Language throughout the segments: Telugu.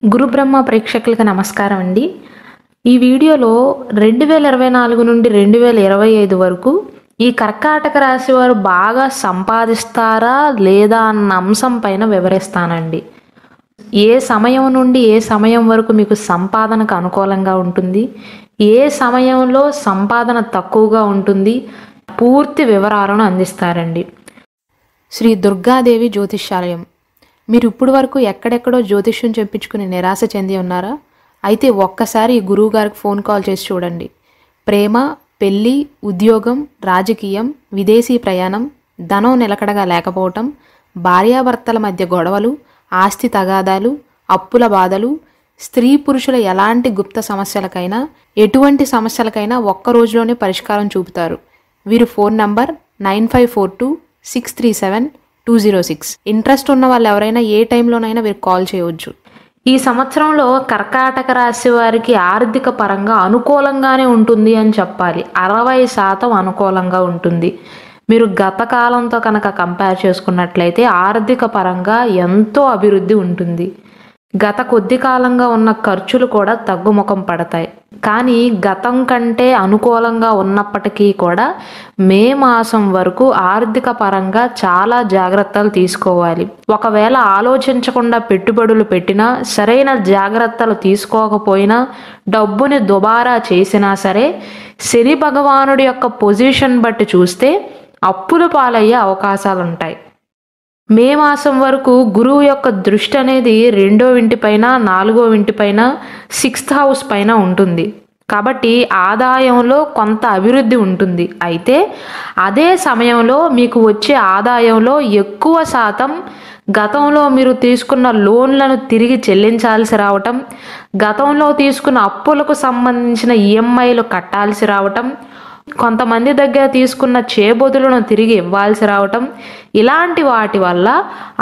గురు బ్రహ్మ ప్రేక్షకులకు నమస్కారం అండి. ఈ వీడియోలో 2024 నుండి 2025 వరకు ఈ కర్కాటక రాశి వారు బాగా సంపాదిస్తారా లేదా అన్న అంశం పైన వివరిస్తానండి. ఏ సమయం నుండి ఏ సమయం వరకు మీకు సంపాదనకు అనుకూలంగా ఉంటుంది, ఏ సమయంలో సంపాదన తక్కువగా ఉంటుంది, పూర్తి వివరాలను అందిస్తారండి. శ్రీ దుర్గాదేవి జ్యోతిష్యాలయం. మీరు ఇప్పుడు వరకు ఎక్కడెక్కడో జ్యోతిష్యం చెప్పించుకుని నిరాశ చెంది ఉన్నారా? అయితే ఒక్కసారి ఈ గురువు గారికి ఫోన్ కాల్ చేసి చూడండి. ప్రేమ, పెళ్ళి, ఉద్యోగం, రాజకీయం, విదేశీ ప్రయాణం, ధనం నిలకడగా లేకపోవటం, భార్యాభర్తల మధ్య గొడవలు, ఆస్తి తగాదాలు, అప్పుల బాధలు, స్త్రీ పురుషుల ఎలాంటి గుప్త సమస్యలకైనా, ఎటువంటి సమస్యలకైనా ఒక్క రోజులోనే పరిష్కారం చూపుతారు. వీరు ఫోన్ నంబర్ 9542637206. ఇంట్రెస్ట్ ఉన్న వాళ్ళు ఎవరైనా ఏ టైంలోనైనా వీరికి కాల్ చేయవచ్చు. ఈ సంవత్సరంలో కర్కాటక రాశి వారికి ఆర్థిక పరంగా అనుకూలంగానే ఉంటుంది అని చెప్పాలి. 60% అనుకూలంగా ఉంటుంది. మీరు గత కాలంతో కనుక కంపేర్ చేసుకున్నట్లయితే ఆర్థిక పరంగా ఎంతో అభివృద్ధి ఉంటుంది. గత కొద్ది కాలంగా ఉన్న ఖర్చులు కూడా తగ్గుముఖం పడతాయి. కానీ గతం కంటే అనుకూలంగా ఉన్నప్పటికీ కూడా మే మాసం వరకు ఆర్థిక పరంగా చాలా జాగ్రత్తలు తీసుకోవాలి. ఒకవేళ ఆలోచించకుండా పెట్టుబడులు పెట్టినా, సరైన జాగ్రత్తలు తీసుకోకపోయినా, డబ్బుని దుబారా చేసినా సరే శని భగవానుడి యొక్క పొజిషన్ బట్టి చూస్తే అప్పుల పాలయ్యే అవకాశాలు ఉంటాయి. మే మాసం వరకు గురువు యొక్క దృష్టి అనేది 2వ ఇంటిపైన, 4వ ఇంటిపైన, 6th హౌస్ పైన ఉంటుంది. కాబట్టి ఆదాయంలో కొంత అభివృద్ధి ఉంటుంది. అయితే అదే సమయంలో మీకు వచ్చే ఆదాయంలో ఎక్కువ శాతం గతంలో మీరు తీసుకున్న లోన్లను తిరిగి చెల్లించాల్సి రావటం, గతంలో తీసుకున్న అప్పులకు సంబంధించిన ఈఎంఐలు కట్టాల్సి రావటం, కొంతమంది దగ్గర తీసుకున్న చేబొదులను తిరిగి ఇవ్వాల్సి రావటం, ఇలాంటి వాటి వల్ల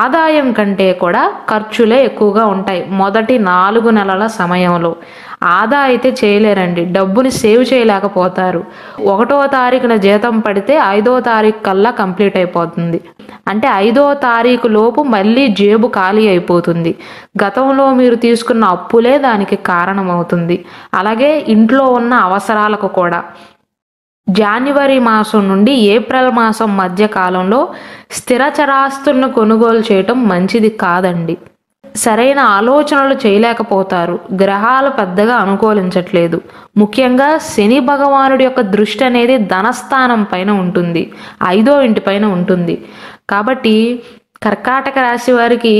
ఆదాయం కంటే కూడా ఖర్చులే ఎక్కువగా ఉంటాయి. మొదటి 4 నెలల సమయంలో ఆదా అయితే చేయలేరండి. డబ్బుని సేవ్ చేయలేకపోతారు. 1వ తారీఖున జీతం పడితే 5వ తారీఖు కల్లా కంప్లీట్ అయిపోతుంది. అంటే 5వ తారీఖు లోపు మళ్ళీ జేబు ఖాళీ అయిపోతుంది. గతంలో మీరు తీసుకున్న అప్పులే దానికి కారణమవుతుంది. అలాగే ఇంట్లో ఉన్న అవసరాలకు కూడా జనవరి మాసం నుండి ఏప్రిల్ మాసం మధ్య కాలంలో స్థిర చరాస్తులను కొనుగోలు చేయటం మంచిది కాదండి. సరైన ఆలోచనలు చేయలేకపోతారు. గ్రహాలు పెద్దగా అనుకూలించట్లేదు. ముఖ్యంగా శని భగవానుడి యొక్క దృష్టి అనేది ధనస్థానం పైన ఉంటుంది, 5వ ఇంటి పైన ఉంటుంది. కాబట్టి కర్కాటక రాశి వారికి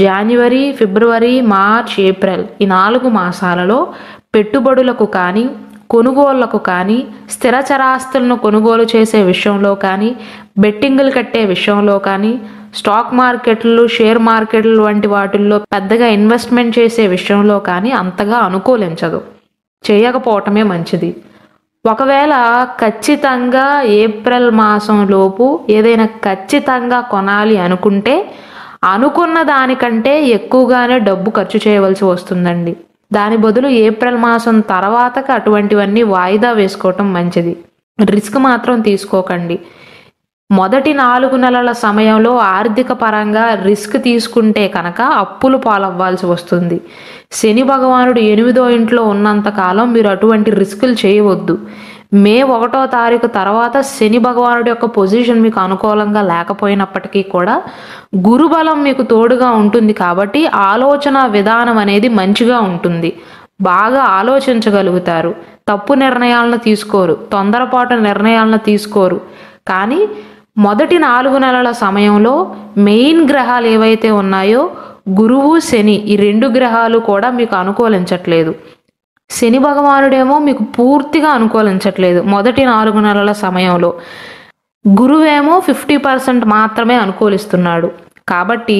జనవరి, ఫిబ్రవరి, మార్చ్, ఏప్రిల్ ఈ 4 మాసాలలో పెట్టుబడులకు కానీ, కొనుగోళ్లకు కానీ, స్థిర చరాస్తులను కొనుగోలు చేసే విషయంలో కానీ, బెట్టింగులు కట్టే విషయంలో కానీ, స్టాక్ మార్కెట్లు, షేర్ మార్కెట్లు వంటి వాటిల్లో పెద్దగా ఇన్వెస్ట్మెంట్ చేసే విషయంలో కానీ అంతగా అనుకూలించదు. చేయకపోవటమే మంచిది. ఒకవేళ ఖచ్చితంగా ఏప్రిల్ మాసం లోపు ఏదైనా ఖచ్చితంగా కొనాలి అనుకుంటే అనుకున్న దానికంటే ఎక్కువగానే డబ్బు ఖర్చు చేయవలసి వస్తుందండి. దాని బదులు ఏప్రిల్ మాసం తర్వాతకి అటువంటివన్నీ వాయిదా వేసుకోవటం మంచిది. రిస్క్ మాత్రం తీసుకోకండి. మొదటి 4 నెలల సమయంలో ఆర్థిక పరంగా రిస్క్ తీసుకుంటే కనుక అప్పులు పాలవ్వాల్సి వస్తుంది. శని భగవానుడు 8వ ఇంట్లో ఉన్నంతకాలం మీరు అటువంటి రిస్కులు చేయవద్దు. మే 1వ తారీఖు తర్వాత శని భగవానుడి యొక్క పొజిషన్ మీకు అనుకూలంగా లేకపోయినప్పటికీ కూడా గురుబలం మీకు తోడుగా ఉంటుంది. కాబట్టి ఆలోచన విధానం అనేది మంచిగా ఉంటుంది. బాగా ఆలోచించగలుగుతారు. తప్పు నిర్ణయాలను తీసుకోరు, తొందరపాటు నిర్ణయాలను తీసుకోరు. కానీ మొదటి 4 నెలల సమయంలో మెయిన్ గ్రహాలు ఏవైతే ఉన్నాయో గురువు, శని ఈ 2 గ్రహాలు కూడా మీకు అనుకూలించట్లేదు. శని భగవానుడేమో మీకు పూర్తిగా అనుకూలించట్లేదు మొదటి 4 నెలల సమయంలో. గురువేమో 50% మాత్రమే అనుకూలిస్తున్నాడు. కాబట్టి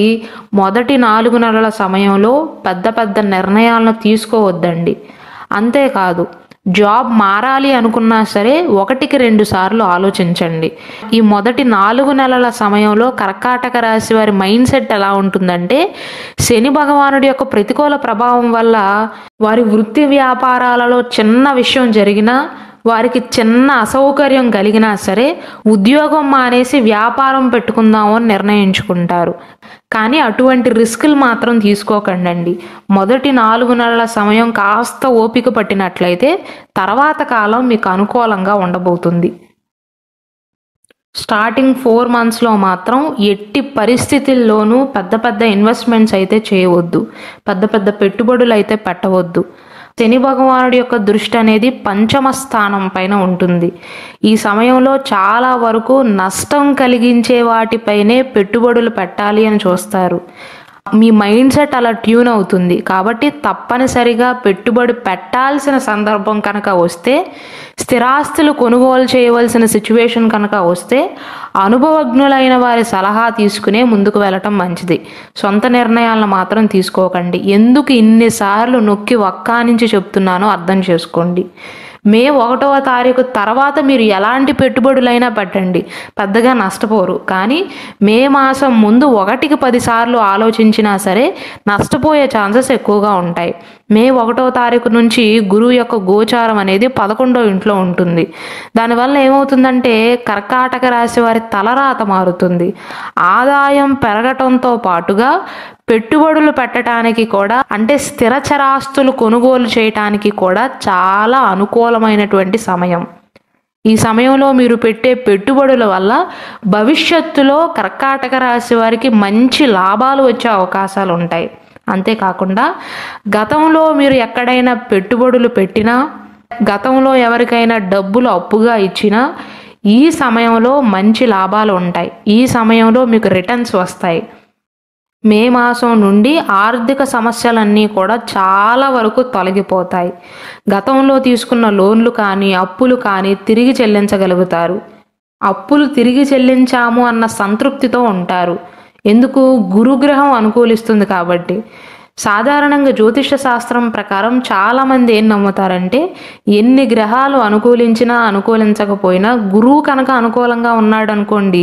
మొదటి 4 నెలల సమయంలో పెద్ద పెద్ద నిర్ణయాలను తీసుకోవద్దండి. అంతేకాదు, జాబ్ మారాలి అనుకున్నా సరే 1కి 2 సార్లు ఆలోచించండి. ఈ మొదటి 4 నెలల సమయంలో కర్కాటక రాశి వారి మైండ్ సెట్ ఎలా ఉంటుందంటే, శని భగవానుడి యొక్క ప్రతికూల ప్రభావం వల్ల వారి వృత్తి వ్యాపారాలలో చిన్న విషయం జరిగినా, వారికి చిన్న అసౌకర్యం కలిగినా సరే ఉద్యోగం మానేసి వ్యాపారం పెట్టుకుందామని నిర్ణయించుకుంటారు. కానీ అటువంటి రిస్కులు మాత్రం తీసుకోకండి. మొదటి 4 నెలల సమయం కాస్త ఓపిక పట్టినట్లయితే తర్వాత కాలం మీకు అనుకూలంగా ఉండబోతుంది. స్టార్టింగ్ 4 మంత్స్లో మాత్రం ఎట్టి పరిస్థితుల్లోనూ పెద్ద పెద్ద ఇన్వెస్ట్మెంట్స్ అయితే చేయవద్దు, పెద్ద పెద్ద పెట్టుబడులు అయితే పెట్టవద్దు. శని భగవానుడి యొక్క దృష్టి అనేది పంచమ స్థానం పైన ఉంటుంది. ఈ సమయంలో చాలా వరకు నష్టం కలిగించే వాటిపైనే పెట్టుబడులు పెట్టాలి అని చూస్తారు. మీ మైండ్ సెట్ అలా ట్యూన్ అవుతుంది. కాబట్టి తప్పనిసరిగా పెట్టుబడి పెట్టాల్సిన సందర్భం కనుక వస్తే, స్థిరాస్తులు కొనుగోలు చేయవలసిన సిచ్యువేషన్ కనుక వస్తే అనుభవజ్ఞులైన వారి సలహా తీసుకునే ముందుకు వెళ్ళటం మంచిది. సొంత నిర్ణయాలను మాత్రం తీసుకోకండి. ఎందుకు ఇన్నిసార్లు నొక్కి వక్కానించి చెప్తున్నానో అర్థం చేసుకోండి. మే 1వ తారీఖు తర్వాత మీరు ఎలాంటి పెట్టుబడులైనా పెట్టండి, పెద్దగా నష్టపోరు. కానీ మే మాసం ముందు 1కి 10 సార్లు ఆలోచించినా సరే నష్టపోయే ఛాన్సెస్ ఎక్కువగా ఉంటాయి. మే 1వ తారీఖు నుంచి గురువు యొక్క గోచారం అనేది 11వ ఇంట్లో ఉంటుంది. దానివల్ల ఏమవుతుందంటే కర్కాటక రాశి వారి తలరాత మారుతుంది. ఆదాయం పెరగటంతో పాటుగా పెట్టుబడులు పెట్టడానికి కూడా, అంటే స్థిరచరాస్తులు కొనుగోలు చేయటానికి కూడా చాలా అనుకూలమైనటువంటి సమయం. ఈ సమయంలో మీరు పెట్టే పెట్టుబడుల వల్ల భవిష్యత్తులో కర్కాటక రాశి వారికి మంచి లాభాలు వచ్చే అవకాశాలు ఉంటాయి. అంతేకాకుండా గతంలో మీరు ఎక్కడైనా పెట్టుబడులు పెట్టినా, గతంలో ఎవరికైనా డబ్బులు అప్పుగా ఇచ్చినా ఈ సమయంలో మంచి లాభాలు ఉంటాయి. ఈ సమయంలో మీకు రిటర్న్స్ వస్తాయి. మే మాసం నుండి ఆర్థిక సమస్యలన్నీ కూడా చాలా వరకు తొలగిపోతాయి. గతంలో తీసుకున్న లోన్లు కానీ అప్పులు కానీ తిరిగి చెల్లించగలుగుతారు. అప్పులు తిరిగి చెల్లించాము అన్న సంతృప్తితో ఉంటారు. ఎందుకు? గురుగ్రహం అనుకూలిస్తుంది కాబట్టి. సాధారణంగా జ్యోతిష శాస్త్రం ప్రకారం చాలామంది ఏం నమ్ముతారంటే, ఎన్ని గ్రహాలు అనుకూలించినా అనుకూలించకపోయినా గురువు కనుక అనుకూలంగా ఉన్నాడు అనుకోండి,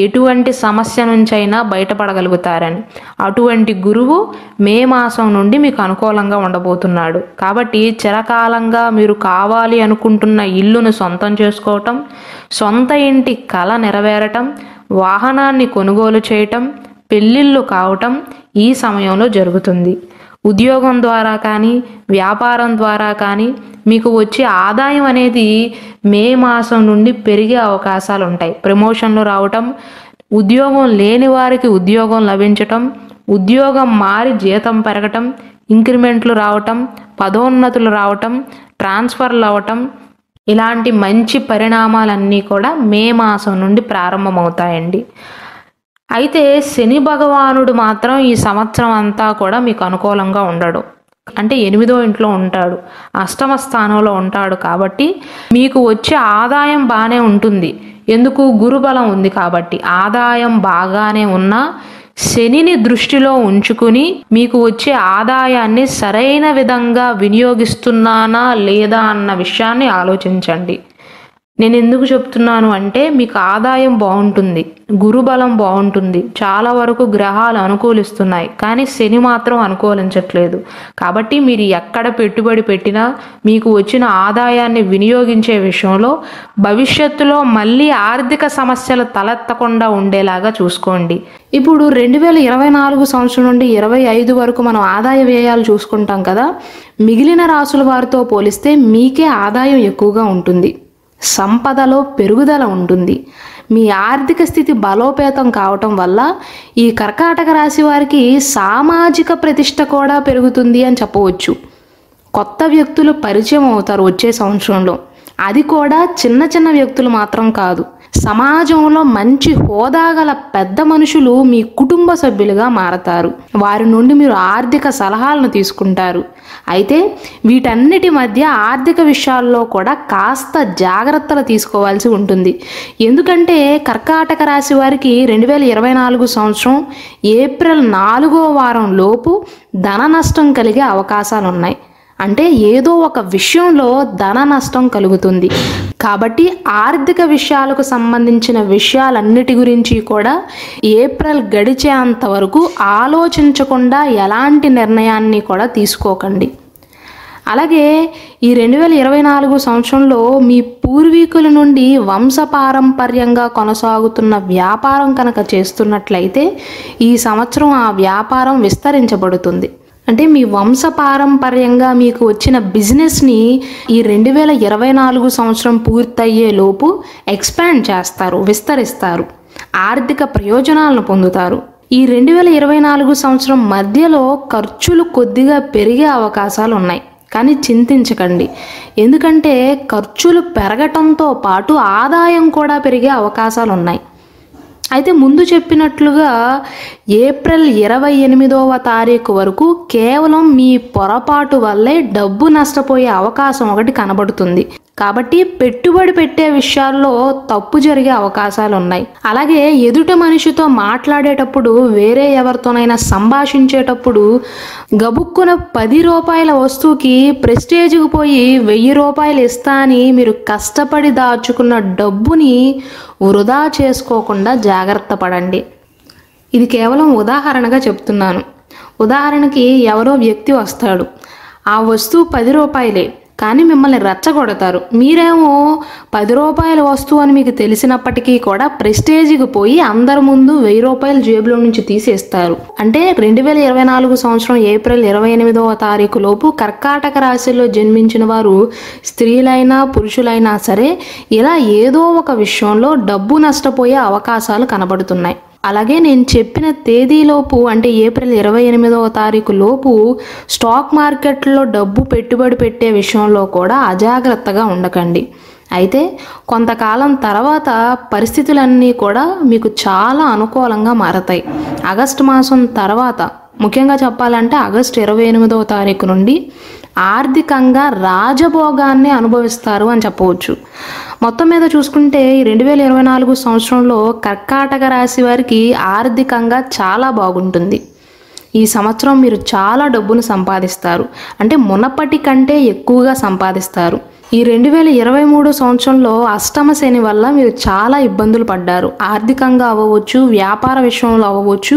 ఎటువంటి సమస్య నుంచైనా బయటపడగలుగుతారని. అటువంటి గురువు మే మాసం నుండి మీకు అనుకూలంగా ఉండబోతున్నాడు. కాబట్టి చిరకాలంగా మీరు కావాలి అనుకుంటున్న ఇల్లును సొంతం చేసుకోవటం, సొంత ఇంటి కల నెరవేరటం, వాహనాన్ని కొనుగోలు చేయటం, పెళ్ళిళ్ళు కావటం ఈ సమయంలో జరుగుతుంది. ఉద్యోగం ద్వారా కానీ వ్యాపారం ద్వారా కానీ మీకు వచ్చే ఆదాయం అనేది మే మాసం నుండి పెరిగే అవకాశాలు ఉంటాయి. ప్రమోషన్లు రావటం, ఉద్యోగం లేని వారికి ఉద్యోగం లభించటం, ఉద్యోగం మారి జీతం పెరగటం, ఇంక్రిమెంట్లు రావటం, పదోన్నతులు రావటం, ట్రాన్స్ఫర్లు అవ్వటం, ఇలాంటి మంచి పరిణామాలన్నీ కూడా మే మాసం నుండి ప్రారంభమవుతాయండి. అయితే శని భగవానుడు మాత్రం ఈ సంవత్సరం అంతా కూడా మీకు అనుకూలంగా ఉండడు. అంటే 8వ ఇంట్లో ఉంటాడు, అష్టమ స్థానంలో ఉంటాడు. కాబట్టి మీకు వచ్చే ఆదాయం బాగానే ఉంటుంది. ఎందుకు? గురుబలం ఉంది కాబట్టి. ఆదాయం బాగానే ఉన్నా శనిని దృష్టిలో ఉంచుకుని మీకు వచ్చే ఆదాయాన్ని సరైన విధంగా వినియోగిస్తున్నానా లేదా అన్న విషయాన్ని ఆలోచించండి. నేను ఎందుకు చెప్తున్నాను అంటే, మీకు ఆదాయం బాగుంటుంది, గురుబలం బాగుంటుంది, చాలా వరకు గ్రహాలు అనుకూలిస్తున్నాయి, కానీ శని మాత్రం అనుకూలించట్లేదు. కాబట్టి మీరు ఎక్కడ పెట్టుబడి పెట్టినా మీకు వచ్చిన ఆదాయాన్ని వినియోగించే విషయంలో భవిష్యత్తులో మళ్ళీ ఆర్థిక సమస్యలు తలెత్తకుండా ఉండేలాగా చూసుకోండి. ఇప్పుడు 2024 సంవత్సరం నుండి 25 వరకు మనం ఆదాయ వ్యయాలు చూసుకుంటాం కదా. మిగిలిన రాసుల వారితో పోలిస్తే మీకే ఆదాయం ఎక్కువగా ఉంటుంది, సంపదలో పెరుగుదల ఉంటుంది. మీ ఆర్థిక స్థితి బలోపేతం కావటం వల్ల ఈ కర్కాటక రాశి వారికి సామాజిక ప్రతిష్ట కూడా పెరుగుతుంది అని చెప్పవచ్చు. కొత్త వ్యక్తులు పరిచయం అవుతారు వచ్చే సంవత్సరంలో. అది కూడా చిన్న చిన్న వ్యక్తులు మాత్రం కాదు, సమాజంలో మంచి హోదా గల పెద్ద మనుషులు మీ కుటుంబ సభ్యులుగా మారతారు. వారి నుండి మీరు ఆర్థిక సలహాలను తీసుకుంటారు. అయితే వీటన్నిటి మధ్య ఆర్థిక విషయాల్లో కూడా కాస్త జాగ్రత్తలు తీసుకోవాల్సి ఉంటుంది. ఎందుకంటే కర్కాటక రాశి వారికి 2024 సంవత్సరం ఏప్రిల్ 4వ వారం లోపు ధన నష్టం కలిగే అవకాశాలు ఉన్నాయి. అంటే ఏదో ఒక విషయంలో ధన నష్టం కలుగుతుంది. కాబట్టి ఆర్థిక విషయాలకు సంబంధించిన విషయాలన్నిటి గురించి కూడా ఏప్రిల్ గడిచేంత వరకు ఆలోచించకుండా ఎలాంటి నిర్ణయాన్ని కూడా తీసుకోకండి. అలాగే ఈ 2024 సంవత్సరంలో మీ పూర్వీకుల నుండి వంశపారంపర్యంగా కొనసాగుతున్న వ్యాపారం కనుక చేస్తున్నట్లయితే ఈ సంవత్సరం ఆ వ్యాపారం విస్తరించబడుతుంది. అంటే మీ వంశపారంపర్యంగా మీకు వచ్చిన బిజినెస్ని ఈ 2024 సంవత్సరం పూర్తయ్యే లోపు ఎక్స్పాండ్ చేస్తారు, విస్తరిస్తారు, ఆర్థిక ప్రయోజనాలను పొందుతారు. ఈ 2024 సంవత్సరం మధ్యలో ఖర్చులు కొద్దిగా పెరిగే అవకాశాలు ఉన్నాయి. కానీ చింతించకండి, ఎందుకంటే ఖర్చులు పెరగటంతో పాటు ఆదాయం కూడా పెరిగే అవకాశాలు ఉన్నాయి. అయితే ముందు చెప్పినట్లుగా ఏప్రిల్ 28వ తారీఖు వరకు కేవలం మీ పొరపాటు వల్లే డబ్బు నష్టపోయే అవకాశం ఒకటి కనబడుతుంది. కాబట్టి పెట్టుబడి పెట్టే విషయాల్లో తప్పు జరిగే అవకాశాలు ఉన్నాయి. అలాగే ఎదుటి మనిషితో మాట్లాడేటప్పుడు, వేరే ఎవరితోనైనా సంభాషించేటప్పుడు గబుక్కున 10 రూపాయల వస్తువుకి ప్రెస్టేజ్కి పోయి 1000 రూపాయలు ఇస్తా అని మీరు కష్టపడి దాచుకున్న డబ్బుని వృధా చేసుకోకుండా జాగ్రత్త పడండి. ఇది కేవలం ఉదాహరణగా చెప్తున్నాను. ఉదాహరణకి ఎవరో వ్యక్తి వస్తాడు, ఆ వస్తువు 10 రూపాయలే, కానీ మిమ్మల్ని రెచ్చగొడతారు. మీరేమో 10 రూపాయల వస్తువు అని మీకు తెలిసినప్పటికీ కూడా ప్రెస్టేజ్కి పోయి అందరి ముందు 1000 రూపాయలు జేబులో నుంచి తీసేస్తారు. అంటే 2024 సంవత్సరం ఏప్రిల్ 28వ తారీఖు లోపు కర్కాటక రాశిలో జన్మించిన వారు స్త్రీలైనా పురుషులైనా సరే ఇలా ఏదో ఒక విషయంలో డబ్బు నష్టపోయే అవకాశాలు కనబడుతున్నాయి. అలాగే నేను చెప్పిన తేదీలోపు అంటే ఏప్రిల్ 28వ తారీఖు లోపు స్టాక్ మార్కెట్లో డబ్బు పెట్టుబడి పెట్టే విషయంలో కూడా అజాగ్రత్తగా ఉండకండి. అయితే కొంతకాలం తర్వాత పరిస్థితులన్నీ కూడా మీకు చాలా అనుకూలంగా మారతాయి. ఆగస్టు మాసం తర్వాత, ముఖ్యంగా చెప్పాలంటే ఆగస్టు 28వ తారీఖు నుండి ఆర్థికంగా రాజభోగాన్ని అనుభవిస్తారు అని చెప్పవచ్చు. మొత్తం మీద చూసుకుంటే ఈ 2024 సంవత్సరంలో కర్కాటక రాశి వారికి ఆర్థికంగా చాలా బాగుంటుంది. ఈ సంవత్సరం మీరు చాలా డబ్బును సంపాదిస్తారు, అంటే మునపటి కంటే ఎక్కువగా సంపాదిస్తారు. ఈ 2023 సంవత్సరంలో అష్టమ శని వల్ల మీరు చాలా ఇబ్బందులు పడ్డారు. ఆర్థికంగా అవ్వవచ్చు, వ్యాపార విషయంలో అవ్వవచ్చు,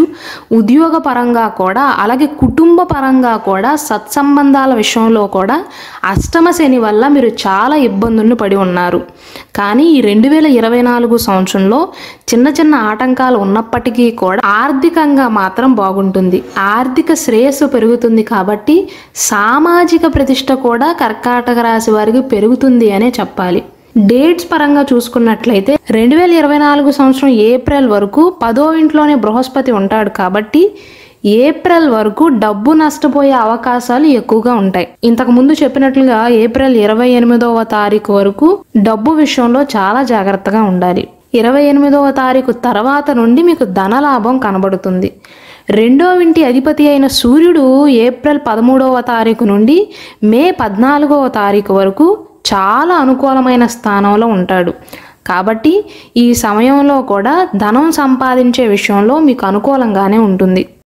ఉద్యోగ పరంగా కూడా, అలాగే కుటుంబ పరంగా కూడా, సత్సంబంధాల విషయంలో కూడా అష్టమ శని వల్ల మీరు చాలా ఇబ్బందులను పడి ఉన్నారు. కానీ ఈ 2024 సంవత్సరంలో చిన్న చిన్న ఆటంకాలు ఉన్నప్పటికీ కూడా ఆర్థికంగా మాత్రం బాగుంటుంది. ఆర్థిక శ్రేయస్సు పెరుగుతుంది. కాబట్టి సామాజిక ప్రతిష్ట కూడా కర్కాటక రాశి వారికి పెరుగుతుంది అనే చెప్పాలి. డేట్స్ పరంగా చూసుకున్నట్లయితే 2024 సంవత్సరం ఏప్రిల్ వరకు 10వ ఇంట్లోనే బృహస్పతి ఉంటాడు. కాబట్టి ఏప్రిల్ వరకు డబ్బు నష్టపోయే అవకాశాలు ఎక్కువగా ఉంటాయి. ఇంతకు ముందు చెప్పినట్లుగా ఏప్రిల్ 28వ తారీఖు వరకు డబ్బు విషయంలో చాలా జాగ్రత్తగా ఉండాలి. 28వ తారీఖు తర్వాత నుండి మీకు ధనలాభం కనబడుతుంది. 2వ ఇంటి అధిపతి అయిన సూర్యుడు ఏప్రిల్ 13వ తారీఖు నుండి మే 14వ తారీఖు వరకు చాలా అనుకూలమైన స్థానంలో ఉంటాడు. కాబట్టి ఈ సమయంలో కూడా ధనం సంపాదించే విషయంలో మీకు అనుకూలంగానే ఉంటుంది.